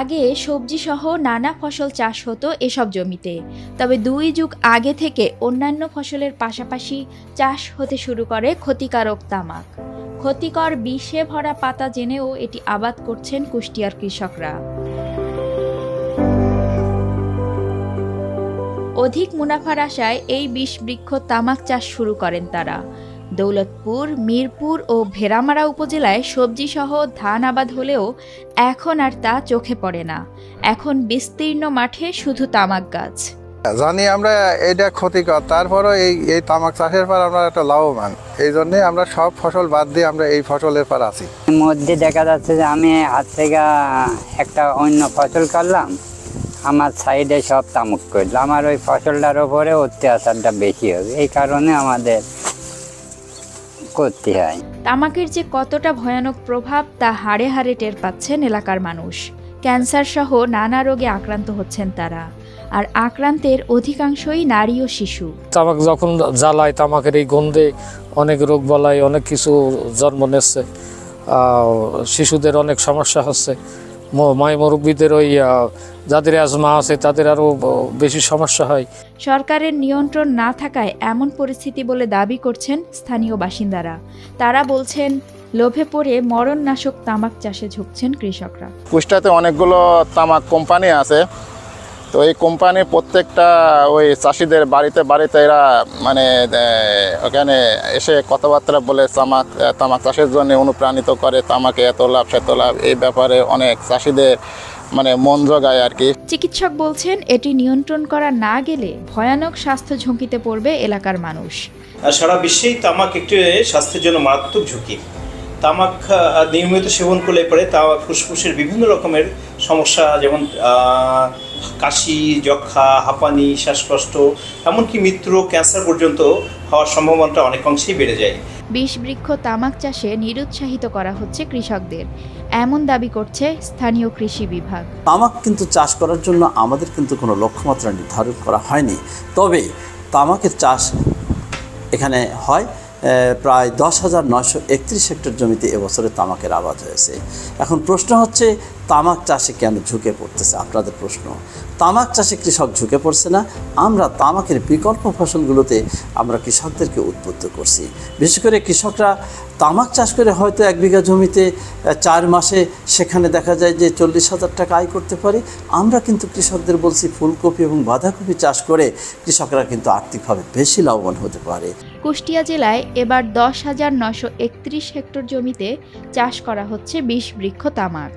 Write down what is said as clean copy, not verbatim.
আগে সবজিসহ নানা ফসল চাষ হতো এসব জমিতে। তবে 2 যুগ আগে থেকে অন্যান্য ফসলের পাশাপাশি চাষ হতে শুরু করে ক্ষতিকারক তামাক। ক্ষতিকর বিষে ভরা পাতা জেনেও এটি আবাদ করছেন কুষ্টিয়ার কৃষকরা। অধিক মুনাফার আশায় এই বিষবৃক্ষ তামাক চাষ শুরু করেন তারা। দৌলতপুর, মিরপুর ও ভেড়ামারা উপজেলায় সবজিসহ ধান আবাদ হলেও এখন আর তা চোখে পড়ে না। এখন বিস্তীর্ণ মাঠে শুধু তামাক গাছ। জানি আমরা এটা ক্ষতিকর, তারপরও এই তামাক চাষের পর আমরা একটা লাভবান, এই জন্যে আমরা সব ফসল বাদ দিয়ে আমরা এই ফসলের পর আছি। মধ্যে দেখা যাচ্ছে যে আমি হাত থেকে একটা অন্য ফসল করলাম, আমার সাইডে সব তামাক করলো, আমার ওই ফসলটার ওপরে অত্যাচারটা বেশি হবে, এই কারণে আমাদের করতে হয়। তামাকের যে কতটা ভয়ানক প্রভাব তা হাড়ে হাড়ে টের পাচ্ছেন এলাকার মানুষ। ক্যান্সার সহ নানা রোগে আক্রান্ত হচ্ছেন তারা, আর আক্রান্তের অধিকাংশই নারী ও শিশু। তামাক যখন জ্বালায়, তামাকের এই গন্ধে অনেক রোগ বালাই অনেক কিছু জন্ম নিচ্ছে, শিশুদের অনেক সমস্যা হচ্ছে, মাই মুরব্বীদের ওই যাদের অ্যাজমা আছে তাদের আরও বেশি সমস্যা হয়। সরকারের নিয়ন্ত্রণ না থাকায় এমন পরিস্থিতি বলে দাবি করছেন স্থানীয় বাসিন্দারা। তারা বলছেন, লোভে পড়ে মরণনাশক তামাক চাষে ঝুঁকছেন কৃষকরা। কুষ্টিয়াতে অনেকগুলো তামাক কোম্পানি আছে, তো এই কোম্পানি প্রত্যেকটা ওই চাষিদের বাড়িতে বাড়িতে এরা মানে ওখানে এসে কথাবার্তা বলে তামাক চাষের জন্য অনুপ্রাণিত করে, তামাকে এত লাভ সেত লাভ, এই ব্যাপারে অনেক চাষিদের মানে মন জগায় আর কি। চিকিৎসক বলছেন, এটি নিয়ন্ত্রণ করা না গেলে ভয়ানক স্বাস্থ্য ঝুঁকিতে পড়বে এলাকার মানুষ। সারা বিশ্বেই তামাক একটি স্বাস্থ্যের জন্য মারাত্মক ঝুঁকি। তামাক নিয়মিত সেবন করলে পরে তা ফুসফুসের বিভিন্ন রকমের সমস্যা, যেমন কাশি, যক্ষা, হাঁপানি, শ্বাসকষ্ট, এমনকি মৃত্যু, ক্যান্সার পর্যন্ত হওয়ার সম্ভাবনাটা অনেকাংশেই বেড়ে যায়। বিষবৃক্ষ তামাক চাষে নিরুৎসাহিত করা হচ্ছে কৃষকদের, এমন দাবি করছে স্থানীয় কৃষি বিভাগ। তামাক কিন্তু চাষ করার জন্য আমাদের কিন্তু কোনো লক্ষ্যমাত্রা নির্ধারণ করা হয়নি, তবে তামাকের চাষ এখানে হয় প্রায় 10,931 হেক্টর জমিতে এবছরে তামাকের আবাদ হয়েছে। এখন প্রশ্ন হচ্ছে, তামাক চাষে কেন ঝুঁকে পড়তেছে? আপনাদের প্রশ্ন, তামাক চাষে কৃষক ঝুঁকে পড়ছে না, আমরা তামাকের বিকল্প ফসলগুলোতে আমরা কৃষকদেরকে উদ্বুদ্ধ করছি। বিশেষ করে কৃষকরা তামাক চাষ করে হয়তো 1 বিঘা জমিতে 4 মাসে সেখানে দেখা যায় যে 40,000 টাকা আয় করতে পারে। আমরা কিন্তু কৃষকদের বলছি, ফুলকপি এবং বাঁধাকপি চাষ করে কৃষকরা কিন্তু আর্থিকভাবে বেশি লাভবান হতে পারে। কুষ্টিয়া জেলায় এবার 10,931 হেক্টর জমিতে চাষ করা হচ্ছে বিষবৃক্ষ তামাক।